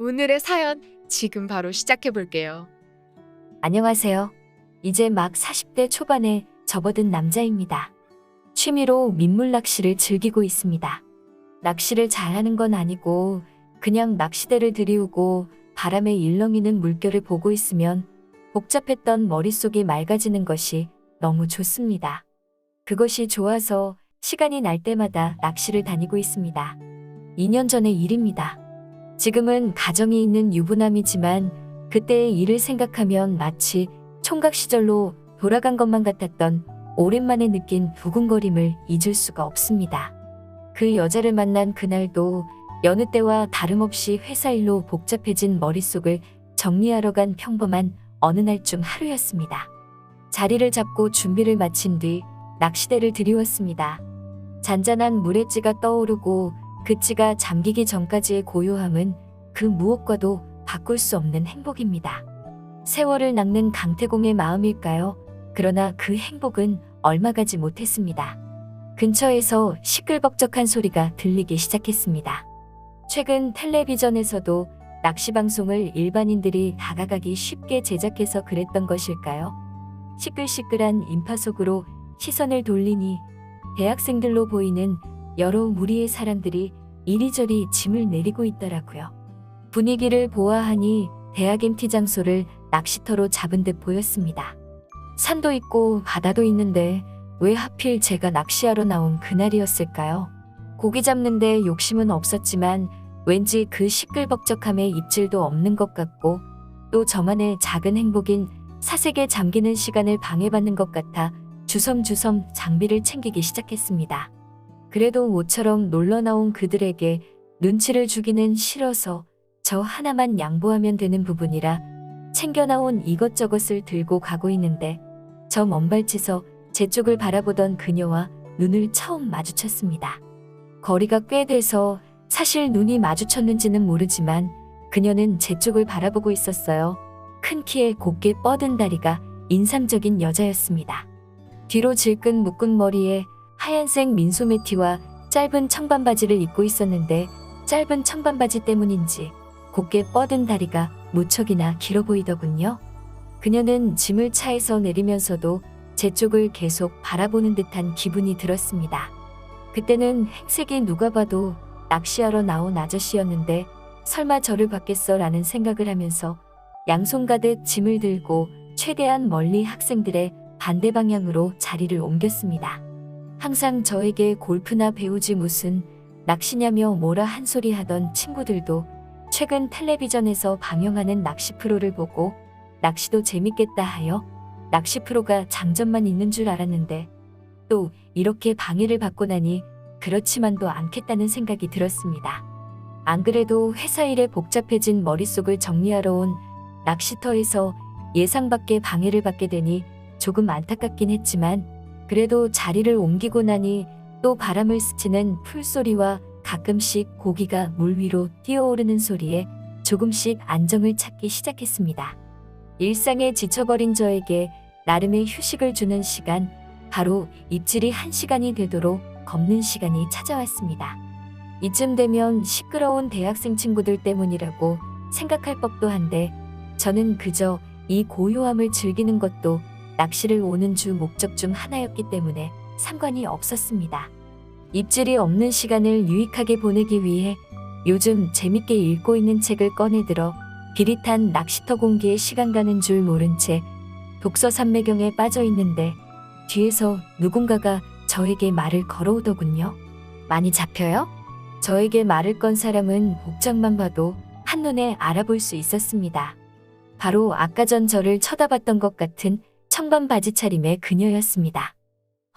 오늘의 사연 지금 바로 시작해 볼게요. 안녕하세요. 이제 막 40대 초반에 접어든 남자입니다. 취미로 민물 낚시를 즐기고 있습니다. 낚시를 잘하는 건 아니고 그냥 낚시대를 들이우고 바람에 일렁이는 물결을 보고 있으면 복잡했던 머릿속이 맑아지는 것이 너무 좋습니다. 그것이 좋아서 시간이 날 때마다 낚시를 다니고 있습니다. 2년 전의 일입니다. 지금은 가정이 있는 유부남이지만 그때의 일을 생각하면 마치 총각 시절로 돌아간 것만 같았던 오랜만에 느낀 두근거림을 잊을 수가 없습니다. 그 여자를 만난 그날도 여느 때와 다름없이 회사 일로 복잡해진 머릿속을 정리하러 간 평범한 어느 날 중 하루였습니다. 자리를 잡고 준비를 마친 뒤 낚시대를 들이웠습니다. 잔잔한 물엣지가 떠오르고 그 찌가 잠기기 전까지의 고요함은 그 무엇과도 바꿀 수 없는 행복입니다. 세월을 낚는 강태공의 마음일까요? 그러나 그 행복은 얼마 가지 못했습니다. 근처에서 시끌벅적한 소리가 들리기 시작했습니다. 최근 텔레비전에서도 낚시 방송을 일반인들이 다가가기 쉽게 제작해서 그랬던 것일까요? 시끌시끌한 인파 속으로 시선을 돌리니 대학생들로 보이는 여러 무리의 사람들이 이리저리 짐을 내리고 있더라고요. 분위기를 보아하니 대학 MT 장소를 낚시터로 잡은 듯 보였습니다. 산도 있고 바다도 있는데 왜 하필 제가 낚시하러 나온 그날이었을까요? 고기 잡는데 욕심은 없었지만 왠지 그 시끌벅적함에 입질도 없는 것 같고 또 저만의 작은 행복인 사색에 잠기는 시간을 방해받는 것 같아 주섬주섬 장비를 챙기기 시작했습니다. 그래도 모처럼 놀러 나온 그들에게 눈치를 주기는 싫어서 저 하나만 양보하면 되는 부분이라 챙겨나온 이것저것을 들고 가고 있는데 저 먼 발치에서 제 쪽을 바라보던 그녀와 눈을 처음 마주쳤습니다. 거리가 꽤 돼서 사실 눈이 마주쳤는지는 모르지만 그녀는 제 쪽을 바라보고 있었어요. 큰 키에 곱게 뻗은 다리가 인상적인 여자였습니다. 뒤로 질끈 묶은 머리에 하얀색 민소매티와 짧은 청반바지를 입고 있었는데 짧은 청반바지 때문인지 곱게 뻗은 다리가 무척이나 길어 보이더군요. 그녀는 짐을 차에서 내리면서도 제 쪽을 계속 바라보는 듯한 기분이 들었습니다. 그때는 행색이 누가 봐도 낚시하러 나온 아저씨였는데 설마 저를 봤겠어 라는 생각을 하면서 양손 가득 짐을 들고 최대한 멀리 학생들의 반대 방향으로 자리를 옮겼습니다. 항상 저에게 골프나 배우지 무슨 낚시냐며 뭐라 한 소리 하던 친구들도 최근 텔레비전에서 방영하는 낚시 프로를 보고 낚시도 재밌겠다 하여 낚시 프로가 장점만 있는 줄 알았는데 또 이렇게 방해를 받고 나니 그렇지만도 않겠다는 생각이 들었습니다. 안 그래도 회사 일에 복잡해진 머릿속을 정리하러 온 낚시터에서 예상 밖의 방해를 받게 되니 조금 안타깝긴 했지만 그래도 자리를 옮기고 나니 또 바람을 스치는 풀소리와 가끔씩 고기가 물 위로 뛰어오르는 소리에 조금씩 안정을 찾기 시작했습니다. 일상에 지쳐버린 저에게 나름의 휴식을 주는 시간, 바로 입질이 1시간이 되도록 걷는 시간이 찾아왔습니다. 이쯤 되면 시끄러운 대학생 친구들 때문이라고 생각할 법도 한데 저는 그저 이 고요함을 즐기는 것도 낚시를 오는 주 목적 중 하나였기 때문에 상관이 없었습니다. 입질이 없는 시간을 유익하게 보내기 위해 요즘 재밌게 읽고 있는 책을 꺼내들어 비릿한 낚시터 공기에 시간 가는 줄 모른 채 독서 삼매경에 빠져 있는데 뒤에서 누군가가 저에게 말을 걸어오더군요. 많이 잡혀요? 저에게 말을 건 사람은 복장만 봐도 한눈에 알아볼 수 있었습니다. 바로 아까 전 저를 쳐다봤던 것 같은 청반 바지 차림의 그녀였습니다.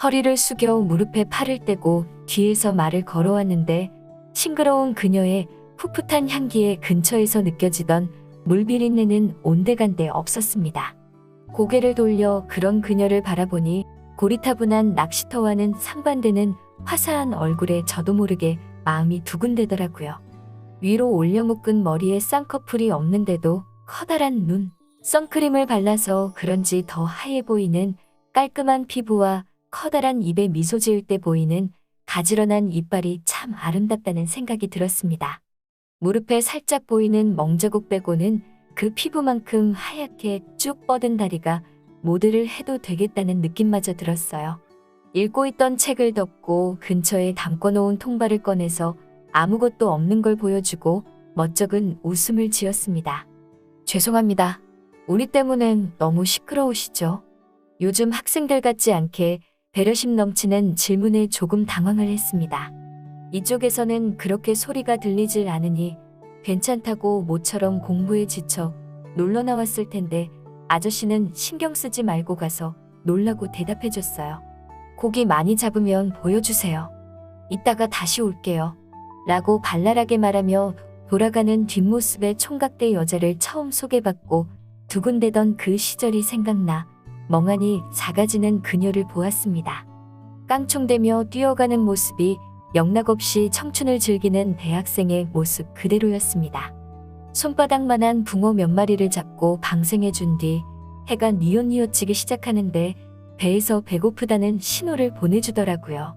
허리를 숙여 무릎에 팔을 떼고 뒤에서 말을 걸어왔는데 싱그러운 그녀의 풋풋한 향기에 근처에서 느껴지던 물비린내는 온데간데 없었습니다. 고개를 돌려 그런 그녀를 바라보니 고리타분한 낚시터와는 상반되는 화사한 얼굴에 저도 모르게 마음이 두근대더라고요. 위로 올려 묶은 머리에 쌍꺼풀이 없는데도 커다란 눈, 선크림을 발라서 그런지 더 하얘 보이는 깔끔한 피부와 커다란 입에 미소 지을 때 보이는 가지런한 이빨이 참 아름답다는 생각이 들었습니다. 무릎에 살짝 보이는 멍자국 빼고는 그 피부만큼 하얗게 쭉 뻗은 다리가 모델을 해도 되겠다는 느낌마저 들었어요. 읽고 있던 책을 덮고 근처에 담궈놓은 통발을 꺼내서 아무것도 없는 걸 보여주고 멋쩍은 웃음을 지었습니다. 죄송합니다. 우리 때문엔 너무 시끄러우시죠? 요즘 학생들 같지 않게 배려심 넘치는 질문에 조금 당황을 했습니다. 이쪽에서는 그렇게 소리가 들리질 않으니 괜찮다고 모처럼 공부에 지쳐 놀러 나왔을 텐데 아저씨는 신경 쓰지 말고 가서 놀라고 대답해줬어요. 고기 많이 잡으면 보여주세요. 이따가 다시 올게요. 라고 발랄하게 말하며 돌아가는 뒷모습의 총각대 여자를 처음 소개받고 두근대던 그 시절이 생각나 멍하니 작아지는 그녀를 보았습니다. 깡총대며 뛰어가는 모습이 영락없이 청춘을 즐기는 대학생의 모습 그대로였습니다. 손바닥만한 붕어 몇 마리를 잡고 방생해준 뒤 해가 뉘엿뉘엿지기 시작하는데 배에서 배고프다는 신호를 보내주더라고요.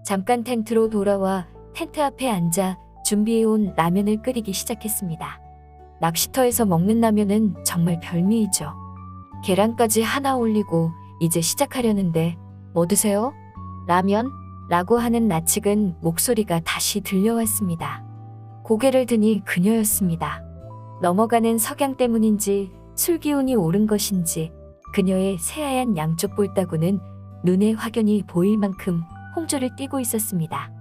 잠깐 텐트로 돌아와 텐트 앞에 앉아 준비해온 라면을 끓이기 시작했습니다. 낚시터에서 먹는 라면은 정말 별미이죠. 계란까지 하나 올리고 이제 시작하려는데 뭐 드세요? 라면? 라고 하는 낯익은 목소리가 다시 들려왔습니다. 고개를 드니 그녀였습니다. 넘어가는 석양 때문인지 술 기운이 오른 것인지 그녀의 새하얀 양쪽 볼따구는 눈에 확연히 보일 만큼 홍조를 띠고 있었습니다.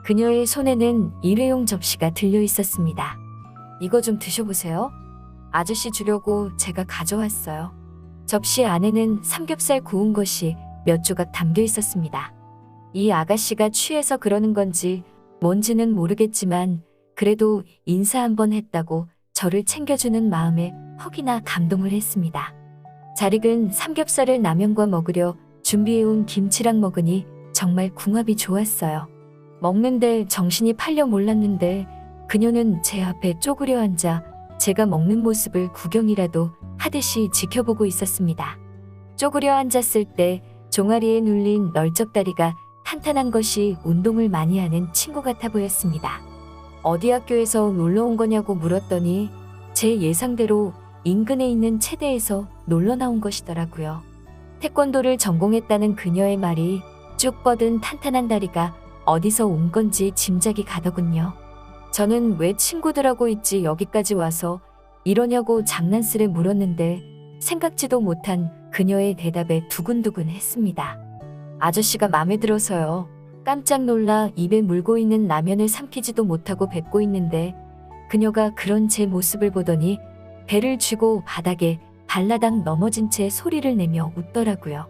그녀의 손에는 일회용 접시가 들려 있었습니다. 이거 좀 드셔보세요. 아저씨 주려고 제가 가져왔어요. 접시 안에는 삼겹살 구운 것이 몇 조각 담겨 있었습니다. 이 아가씨가 취해서 그러는 건지 뭔지는 모르겠지만 그래도 인사 한번 했다고 저를 챙겨주는 마음에 혹이나 감동을 했습니다. 잘 익은 삼겹살을 라면과 먹으려 준비해온 김치랑 먹으니 정말 궁합이 좋았어요. 먹는데 정신이 팔려 몰랐는데 그녀는 제 앞에 쪼그려 앉아 제가 먹는 모습을 구경이라도 하듯이 지켜보고 있었습니다. 쪼그려 앉았을 때 종아리에 눌린 널쩍다리가 탄탄한 것이 운동을 많이 하는 친구 같아 보였습니다. 어디 학교에서 놀러 온 거냐고 물었더니 제 예상대로 인근에 있는 체대에서 놀러 나온 것이더라고요. 태권도를 전공했다는 그녀의 말이 쭉 뻗은 탄탄한 다리가 어디서 온 건지 짐작이 가더군요. 저는 왜 친구들하고 있지 여기까지 와서 이러냐고 장난스레 물었는데 생각지도 못한 그녀의 대답에 두근두근 했습니다. 아저씨가 마음에 들어서요. 깜짝 놀라 입에 물고 있는 라면을 삼키지도 못하고 뱉고 있는데 그녀가 그런 제 모습을 보더니 배를 쥐고 바닥에 발라당 넘어진 채 소리를 내며 웃더라고요.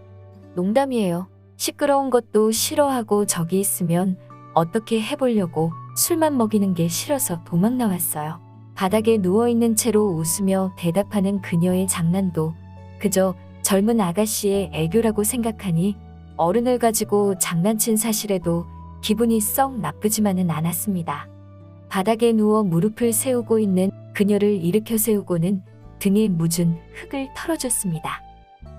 농담이에요. 시끄러운 것도 싫어하고 저기 있으면 어떻게 해보려고 술만 먹이는 게 싫어서 도망 나왔어요. 바닥에 누워있는 채로 웃으며 대답하는 그녀의 장난도 그저 젊은 아가씨의 애교라고 생각하니 어른을 가지고 장난친 사실에도 기분이 썩 나쁘지만은 않았습니다. 바닥에 누워 무릎을 세우고 있는 그녀를 일으켜 세우고는 등에 묻은 흙을 털어줬습니다.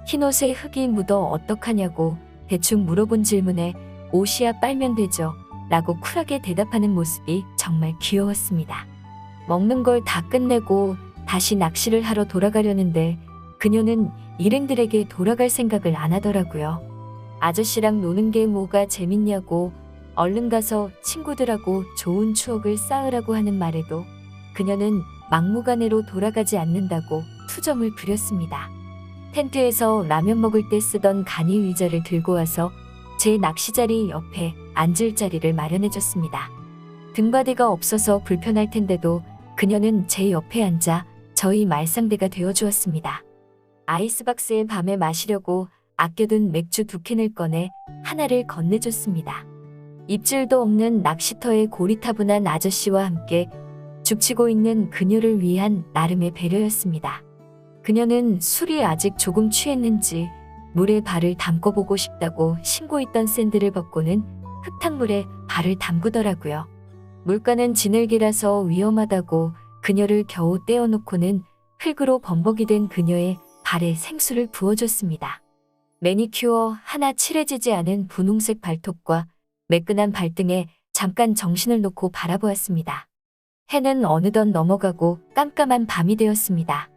흰옷에 흙이 묻어 어떡하냐고 대충 물어본 질문에 옷이야 빨면 되죠 라고 쿨하게 대답하는 모습이 정말 귀여웠습니다. 먹는 걸 다 끝내고 다시 낚시를 하러 돌아가려는데 그녀는 일행들에게 돌아갈 생각을 안 하더라고요. 아저씨랑 노는 게 뭐가 재밌냐고 얼른 가서 친구들하고 좋은 추억을 쌓으라고 하는 말에도 그녀는 막무가내로 돌아가지 않는다고 투정을 부렸습니다. 텐트에서 라면 먹을 때 쓰던 간이 의자를 들고 와서 제 낚시자리 옆에 앉을 자리를 마련해줬습니다. 등받이가 없어서 불편할 텐데도 그녀는 제 옆에 앉아 저희 말상대가 되어주었습니다. 아이스박스에 밤에 마시려고 아껴둔 맥주 2캔을 꺼내 하나를 건네줬습니다. 입질도 없는 낚시터의 고리타분한 아저씨와 함께 죽치고 있는 그녀를 위한 나름의 배려였습니다. 그녀는 술이 아직 조금 취했는지 물에 발을 담궈보고 싶다고 신고 있던 샌들을 벗고는 흙탕물에 발을 담그더라고요. 물가는 진흙이라서 위험하다고 그녀를 겨우 떼어놓고는 흙으로 범벅이 된 그녀의 발에 생수를 부어줬습니다. 매니큐어 하나 칠해지지 않은 분홍색 발톱과 매끈한 발등에 잠깐 정신을 놓고 바라보았습니다. 해는 어느덧 넘어가고 깜깜한 밤이 되었습니다.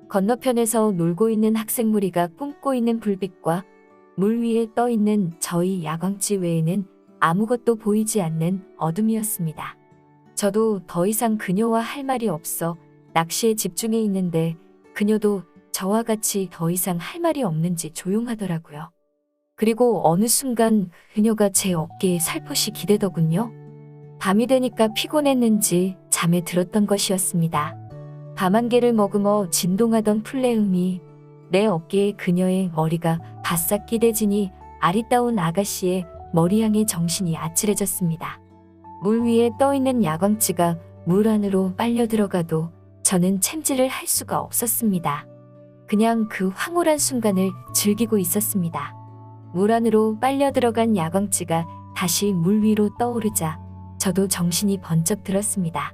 건너편에서 놀고 있는 학생 무리가 뿜고 있는 불빛과 물 위에 떠 있는 저희 야광지 외에는 아무것도 보이지 않는 어둠이었습니다. 저도 더 이상 그녀와 할 말이 없어 낚시에 집중해 있는데 그녀도 저와 같이 더 이상 할 말이 없는지 조용하더라고요. 그리고 어느 순간 그녀가 제 어깨에 살포시 기대더군요. 밤이 되니까 피곤했는지 잠에 들었던 것이었습니다. 밤 한 개를 머금어 진동하던 플레음이 내 어깨에 그녀의 머리가 바싹 기대지니 아리따운 아가씨의 머리 향해 정신이 아찔해졌습니다. 물 위에 떠있는 야광지가 물 안으로 빨려 들어가도 저는 챔질을 할 수가 없었습니다. 그냥 그 황홀한 순간을 즐기고 있었습니다. 물 안으로 빨려 들어간 야광지가 다시 물 위로 떠오르자 저도 정신이 번쩍 들었습니다.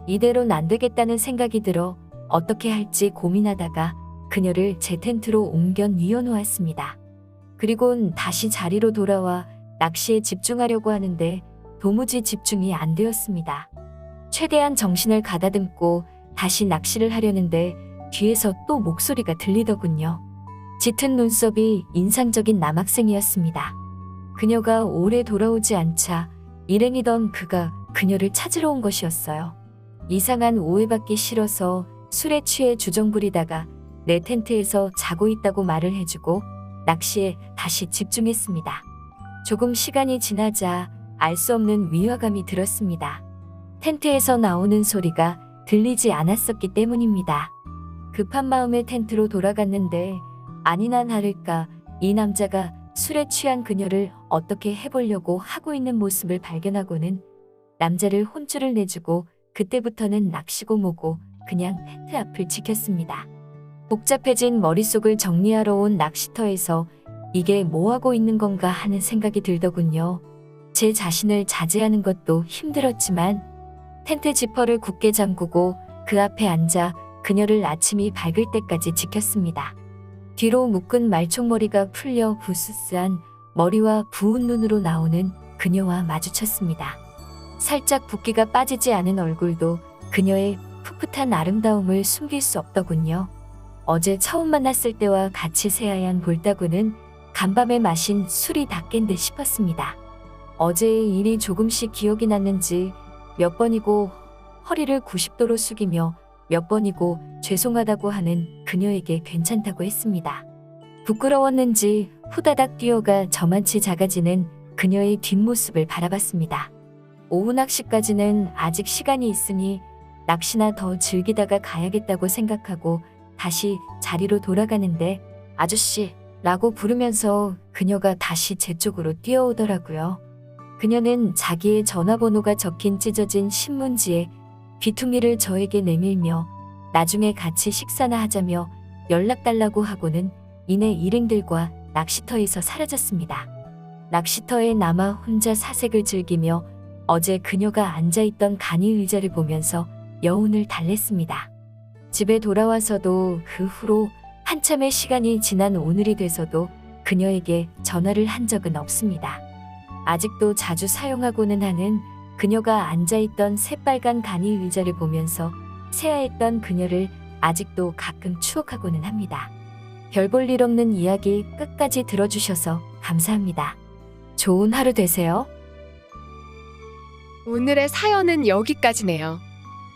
이대로는 안 되겠다는 생각이 들어 어떻게 할지 고민하다가 그녀를 제 텐트로 옮겨 뉘어놓았습니다. 그리곤 다시 자리로 돌아와 낚시에 집중하려고 하는데 도무지 집중이 안 되었습니다. 최대한 정신을 가다듬고 다시 낚시를 하려는데 뒤에서 또 목소리가 들리더군요. 짙은 눈썹이 인상적인 남학생이었습니다. 그녀가 오래 돌아오지 않자 일행이던 그가 그녀를 찾으러 온 것이었어요. 이상한 오해받기 싫어서 술에 취해 주정부리다가 내 텐트에서 자고 있다고 말을 해주고 낚시에 다시 집중했습니다. 조금 시간이 지나자 알 수 없는 위화감이 들었습니다. 텐트에서 나오는 소리가 들리지 않았었기 때문입니다. 급한 마음에 텐트로 돌아갔는데 아니나 다를까 이 남자가 술에 취한 그녀를 어떻게 해보려고 하고 있는 모습을 발견하고는 남자를 혼쭐을 내주고 그때부터는 낚시고 뭐고 그냥 텐트 앞을 지켰습니다. 복잡해진 머릿속을 정리하러 온 낚시터에서 이게 뭐하고 있는 건가 하는 생각이 들더군요. 제 자신을 자제하는 것도 힘들었지만 텐트 지퍼를 굳게 잠그고 그 앞에 앉아 그녀를 아침이 밝을 때까지 지켰습니다. 뒤로 묶은 말총머리가 풀려 부스스한 머리와 부은 눈으로 나오는 그녀와 마주쳤습니다. 살짝 붓기가 빠지지 않은 얼굴도 그녀의 풋풋한 아름다움을 숨길 수 없더군요. 어제 처음 만났을 때와 같이 새하얀 볼따구는 간밤에 마신 술이 다 깬 듯 싶었습니다. 어제의 일이 조금씩 기억이 났는지 몇 번이고 허리를 90도로 숙이며 몇 번이고 죄송하다고 하는 그녀에게 괜찮다고 했습니다. 부끄러웠는지 후다닥 뛰어가 저만치 작아지는 그녀의 뒷모습을 바라봤습니다. 오후 낚시까지는 아직 시간이 있으니 낚시나 더 즐기다가 가야겠다고 생각하고 다시 자리로 돌아가는데 아저씨 라고 부르면서 그녀가 다시 제 쪽으로 뛰어오더라고요. 그녀는 자기의 전화번호가 적힌 찢어진 신문지에 귀퉁이를 저에게 내밀며 나중에 같이 식사나 하자며 연락 달라고 하고는 이내 일행들과 낚시터에서 사라졌습니다. 낚시터에 남아 혼자 사색을 즐기며 어제 그녀가 앉아있던 간이 의자를 보면서 여운을 달랬습니다. 집에 돌아와서도 그 후로 한참의 시간이 지난 오늘이 돼서도 그녀에게 전화를 한 적은 없습니다. 아직도 자주 사용하고는 하는 그녀가 앉아있던 새빨간 간이 의자를 보면서 새하였던 그녀를 아직도 가끔 추억하고는 합니다. 별 볼 일 없는 이야기 끝까지 들어주셔서 감사합니다. 좋은 하루 되세요. 오늘의 사연은 여기까지네요.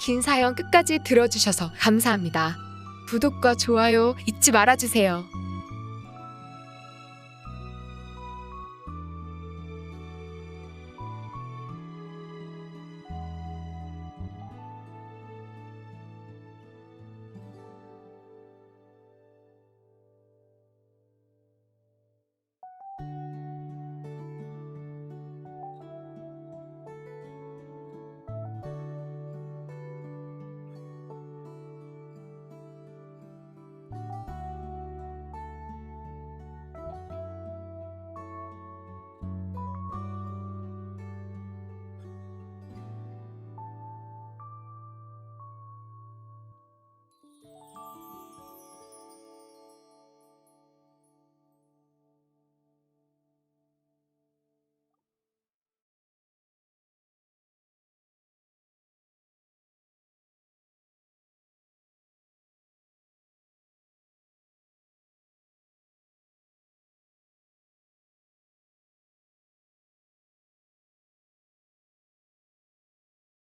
긴 사연 끝까지 들어주셔서 감사합니다. 구독과 좋아요 잊지 말아주세요.